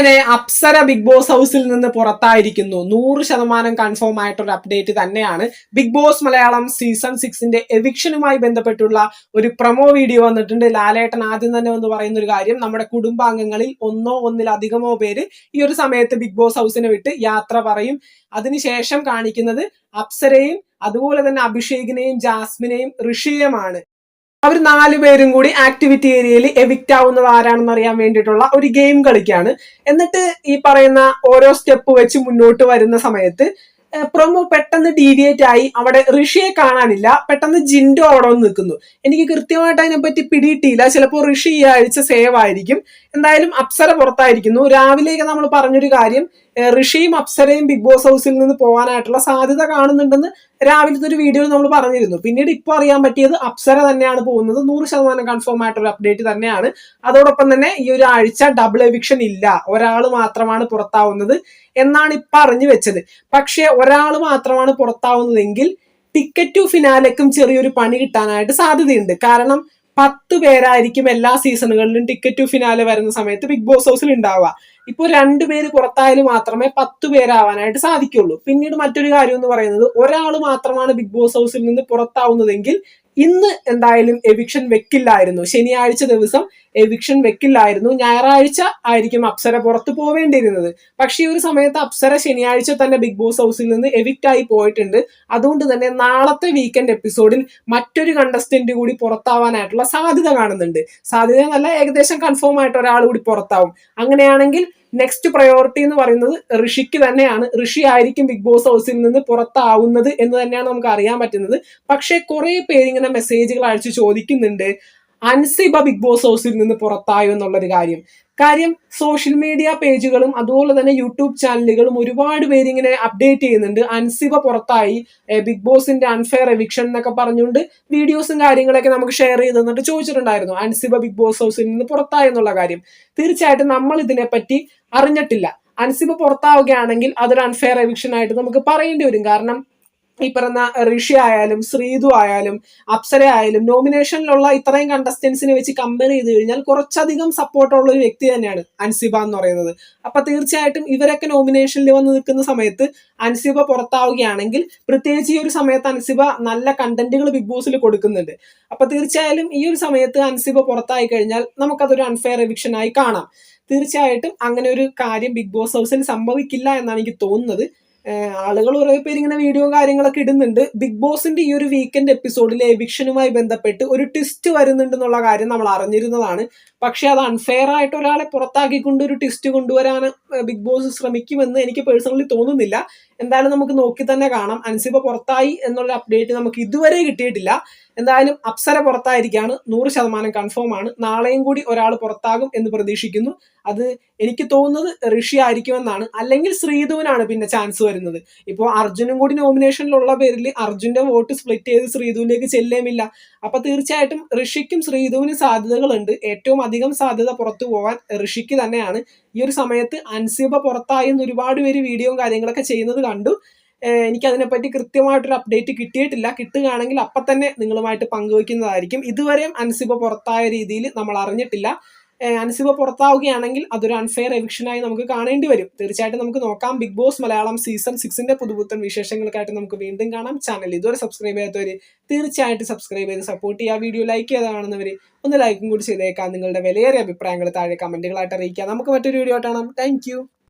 അങ്ങനെ Apsara big boss ഹൗസിൽ നിന്ന് പുറത്തായിരിക്കുന്നു. 100% കൺഫേം ആയിട്ടൊരു അപ്ഡേറ്റ് തന്നെയാണ്. ബിഗ് ബോസ് മലയാളം സീസൺ 6ന്റെ എവിക്ഷനുമായി ബന്ധപ്പെട്ടുള്ള ഒരു പ്രൊമോ വീഡിയോ വന്നിട്ടുണ്ട്. ലാലേട്ടൻ ആദ്യം തന്നെ ഒന്ന് പറയുന്ന ഒരു കാര്യം, നമ്മുടെ കുടുംബാംഗങ്ങളിൽ ഒന്നോ ഒന്നിലധികമോ പേര് ഈ ഒരു സമയത്ത് ബിഗ് ബോസ് ഹൗസിനെ വിട്ട് യാത്ര പറയും. അതിനുശേഷം കാണിക്കുന്നത് അപ്സരയും അതുപോലെ തന്നെ അഭിഷേകിനെയും ജാസ്മിനെയും ഋഷിയുമാണ്. അവർ 4 പേരും കൂടി ആക്ടിവിറ്റി ഏരിയയിൽ എവിക്റ്റ് ആവുന്നത് ആരാണെന്ന് അറിയാൻ വേണ്ടിയിട്ടുള്ള ഒരു ഗെയിം കളിക്കാണ്. എന്നിട്ട് ഈ പറയുന്ന ഓരോ സ്റ്റെപ്പ് വെച്ച് മുന്നോട്ട് വരുന്ന സമയത്ത് പ്രൊമോ പെട്ടെന്ന് ഡീവിയേറ്റ് ആയി. അവിടെ ഋഷിയെ കാണാനില്ല, പെട്ടെന്ന് ജിൻഡോ അവിടെ വന്ന് നിൽക്കുന്നു. എനിക്ക് കൃത്യമായിട്ട് അതിനെപ്പറ്റി പിടിയിട്ടില്ല. ചിലപ്പോൾ ഋഷി ഈ ആഴ്ച സേവ് ആയിരിക്കും. എന്തായാലും അപ്സര പുറത്തായിരിക്കുന്നു. രാവിലെയൊക്കെ നമ്മൾ പറഞ്ഞൊരു കാര്യം, ഋഷിയും അപ്സരയും ബിഗ് ബോസ് ഹൗസിൽ നിന്ന് പോകാനായിട്ടുള്ള സാധ്യത കാണുന്നുണ്ടെന്ന് രാവിലത്തെ ഒരു വീഡിയോയിൽ നമ്മൾ പറഞ്ഞിരുന്നു. പിന്നീട് ഇപ്പോൾ അറിയാൻ പറ്റിയത് അപ്സര തന്നെയാണ് പോകുന്നത്. 100% കൺഫേം ആയിട്ടൊരു അപ്ഡേറ്റ് തന്നെയാണ്. അതോടൊപ്പം തന്നെ ഈ ഒരു ആഴ്ച ഡബിൾ എവിക്ഷൻ ഇല്ല, ഒരാൾ മാത്രമാണ് പുറത്താവുന്നത് എന്നാണ് ഇപ്പൊ അറിഞ്ഞു വെച്ചത്. പക്ഷെ ഒരാൾ മാത്രമാണ് പുറത്താവുന്നതെങ്കിൽ ടിക്കറ്റ് ടു ഫിനാലയ്ക്കും ചെറിയൊരു പണി കിട്ടാനായിട്ട് സാധ്യതയുണ്ട്. കാരണം 10 പേരായിരിക്കും എല്ലാ സീസണുകളിലും ടിക്കറ്റ് ടു ഫിനാലെ വരുന്ന സമയത്ത് ബിഗ് ബോസ് ഹൗസിൽ ഉണ്ടാവുക. ഇപ്പോൾ 2 പേര് പുറത്തായാലും മാത്രമേ 10 പേരാവാനായിട്ട് സാധിക്കുള്ളൂ. പിന്നീട് മറ്റൊരു കാര്യം എന്ന് പറയുന്നത്, ഒരാൾ മാത്രമാണ് ബിഗ് ബോസ് ഹൗസിൽ നിന്ന് പുറത്താവുന്നതെങ്കിൽ ഇന്ന് എന്തായാലും എവിക്ഷൻ വെക്കില്ലായിരുന്നു. ശനിയാഴ്ച ദിവസം എവിക്ഷൻ വെക്കില്ലായിരുന്നു. ഞായറാഴ്ച ആയിരിക്കും അപ്സര പുറത്തു പോവേണ്ടിയിരുന്നത്. പക്ഷേ ഈ ഒരു സമയത്ത് അപ്സര ശനിയാഴ്ച തന്നെ ബിഗ് ബോസ് ഹൗസിൽ നിന്ന് എവിക്റ്റ് ആയി പോയിട്ടുണ്ട്. അതുകൊണ്ട് തന്നെ നാളത്തെ വീക്കെൻഡ് എപ്പിസോഡിൽ മറ്റൊരു കണ്ടസ്റ്റന്റ് കൂടി പുറത്താവാനായിട്ടുള്ള സാധ്യത കാണുന്നുണ്ട്. സാധ്യത എന്നല്ല, ഏകദേശം കൺഫേം ആയിട്ട് ഒരാൾ കൂടി പുറത്താവും. അങ്ങനെയാണെങ്കിൽ നെക്സ്റ്റ് പ്രയോറിറ്റി എന്ന് പറയുന്നത് ഋഷിക്ക് തന്നെയാണ്. ഋഷി ആയിരിക്കും ബിഗ് ബോസ് ഹൗസിൽ നിന്ന് പുറത്താവുന്നത് എന്ന് തന്നെയാണ് നമുക്ക് അറിയാൻ പറ്റുന്നത്. പക്ഷേ കുറെ പേര് ഇങ്ങനെ മെസ്സേജുകൾ അയച്ചു ചോദിക്കുന്നുണ്ട്, അൻസിബ ബിഗ് ബോസ് ഹൗസിൽ നിന്ന് പുറത്തായോ എന്നുള്ളൊരു കാര്യം സോഷ്യൽ മീഡിയ പേജുകളും അതുപോലെ തന്നെ യൂട്യൂബ് ചാനലുകളും ഒരുപാട് പേര് ഇങ്ങനെ അപ്ഡേറ്റ് ചെയ്യുന്നുണ്ട്. അൻസിബ പുറത്തായി, ബിഗ് ബോസിന്റെ അൺഫെയർ എവിക്ഷൻ എന്നൊക്കെ പറഞ്ഞുകൊണ്ട് വീഡിയോസും കാര്യങ്ങളൊക്കെ നമുക്ക് ഷെയർ ചെയ്ത് തന്നിട്ട് ചോദിച്ചിട്ടുണ്ടായിരുന്നു അൻസിബ ബിഗ് ബോസ് ഹൗസിൽ നിന്ന് പുറത്തായി എന്നുള്ള കാര്യം. തീർച്ചയായിട്ടും നമ്മൾ ഇതിനെപ്പറ്റി അറിഞ്ഞിട്ടില്ല. അൻസിബ പുറത്താവുകയാണെങ്കിൽ അതൊരു അൺഫെയർ എവിക്ഷൻ ആയിട്ട് നമുക്ക് പറയേണ്ടി വരും. കാരണം ഈ പറഞ്ഞ ഋഷി ആയാലും ശ്രീതു ആയാലും അപ്സര ആയാലും നോമിനേഷനിലുള്ള ഇത്രയും കണ്ടസ്റ്റൻസിനെ വെച്ച് കമ്പയർ ചെയ്ത് കഴിഞ്ഞാൽ കുറച്ചധികം സപ്പോർട്ടുള്ള ഒരു വ്യക്തി തന്നെയാണ് അൻസിബ എന്ന് പറയുന്നത്. അപ്പൊ തീർച്ചയായിട്ടും ഇവരൊക്കെ നോമിനേഷനിൽ വന്ന് നിൽക്കുന്ന സമയത്ത് അൻസിബ പുറത്താവുകയാണെങ്കിൽ, പ്രത്യേകിച്ച് ഈ ഒരു സമയത്ത് അൻസിബ നല്ല കണ്ടന്റുകൾ ബിഗ് ബോസിൽ കൊടുക്കുന്നുണ്ട്. അപ്പൊ തീർച്ചയായും ഈ ഒരു സമയത്ത് അൻസിബ പുറത്തായി കഴിഞ്ഞാൽ നമുക്കതൊരു അൺഫെയർ എവിക്ഷൻ ആയി കാണാം. തീർച്ചയായിട്ടും അങ്ങനെ ഒരു കാര്യം ബിഗ് ബോസ് ഹൗസിൽ സംഭവിക്കില്ല എന്നാണ് എനിക്ക് തോന്നുന്നത്. ആളുകൾ കുറെ പേര് ഇങ്ങനെ വീഡിയോ കാര്യങ്ങളൊക്കെ ഇടുന്നുണ്ട്. ബിഗ് ബോസിന്റെ ഈ ഒരു വീക്കെൻഡ് എപ്പിസോഡിലെ എവിക്ഷനുമായി ബന്ധപ്പെട്ട് ഒരു ട്വിസ്റ്റ് വരുന്നുണ്ടെന്നുള്ള കാര്യം നമ്മൾ അറിഞ്ഞിരുന്നതാണ്. പക്ഷെ അത് അൺഫെയർ ആയിട്ട് ഒരാളെ പുറത്താക്കിക്കൊണ്ട് ഒരു ട്വിസ്റ്റ് കൊണ്ടുവരാൻ ബിഗ് ബോസ് ശ്രമിക്കുമെന്ന് എനിക്ക് പേഴ്സണലി തോന്നുന്നില്ല. എന്തായാലും നമുക്ക് നോക്കി തന്നെ കാണാം. അൻസിബ പുറത്തായി എന്നുള്ള അപ്ഡേറ്റ് നമുക്ക് ഇതുവരെ കിട്ടിയിട്ടില്ല. എന്തായാലും അപ്സര പുറത്തായിരിക്കാണ്, 100% കൺഫേം ആണ്. നാളെയും കൂടി ഒരാൾ പുറത്താകും എന്ന് പ്രതീക്ഷിക്കുന്നു. അത് എനിക്ക് തോന്നുന്നത് ഋഷി ആയിരിക്കുമെന്നാണ്. അല്ലെങ്കിൽ ശ്രീധുവിനാണ് പിന്നെ ചാൻസ് വരുന്നത്. ഇപ്പോൾ അർജുനും കൂടി നോമിനേഷനിലുള്ള പേരിൽ അർജുന്റെ വോട്ട് സ്പ്ലിറ്റ് ചെയ്ത് ശ്രീധുവിലേക്ക് ചെല്ലേമില്ല. അപ്പൊ തീർച്ചയായിട്ടും ഋഷിക്കും ശ്രീധുവിനും സാധ്യതകളുണ്ട്. ഏറ്റവും അധികം സാധ്യത പുറത്തു പോകാൻ ഋഷിക്ക് തന്നെയാണ്. ഈ ഒരു സമയത്ത് അൻസിബ പുറത്തായി എന്ന് ഒരുപാട് പേര് വീഡിയോയും കാര്യങ്ങളൊക്കെ ചെയ്യുന്നത് കണ്ടു. എനിക്ക് അതിനെപ്പറ്റി കൃത്യമായിട്ടൊരു അപ്ഡേറ്റ് കിട്ടിയിട്ടില്ല. കിട്ടുകയാണെങ്കിൽ അപ്പം തന്നെ നിങ്ങളുമായിട്ട് പങ്കുവയ്ക്കുന്നതായിരിക്കും. ഇതുവരെയും അൻസിബ പുറത്തായ രീതിയിൽ നമ്മൾ അറിഞ്ഞിട്ടില്ല. അൻസിബ പുറത്താവുകയാണെങ്കിൽ അതൊരു അൺഫെയർ എവിക്ഷനായി നമുക്ക് കാണേണ്ടി വരും. തീർച്ചയായിട്ടും നമുക്ക് നോക്കാം. ബിഗ് ബോസ് മലയാളം സീസൺ 6ന്റെ പുതുപുത്തൻ വിശേഷങ്ങൾക്കായിട്ട് നമുക്ക് വീണ്ടും കാണാം. ചാനൽ ഇതുവരെ സബ്സ്ക്രൈബ് ചെയ്യാത്തവർ തീർച്ചയായിട്ടും സബ്സ്ക്രൈബ് ചെയ്ത് സപ്പോർട്ട് ചെയ്യുക. വീഡിയോ ലൈക്ക് ചെയ്ത് കാണുന്നവർ ഒന്ന് ലൈക്കും കൂടി ചെയ്തേക്കാം. നിങ്ങളുടെ വിലയേറിയ അഭിപ്രായങ്ങൾ താഴെ കമന്റുകളായിട്ട് അറിയിക്കുക. നമുക്ക് മറ്റൊരു വീഡിയോ ആയിട്ട് കാണാം. താങ്ക്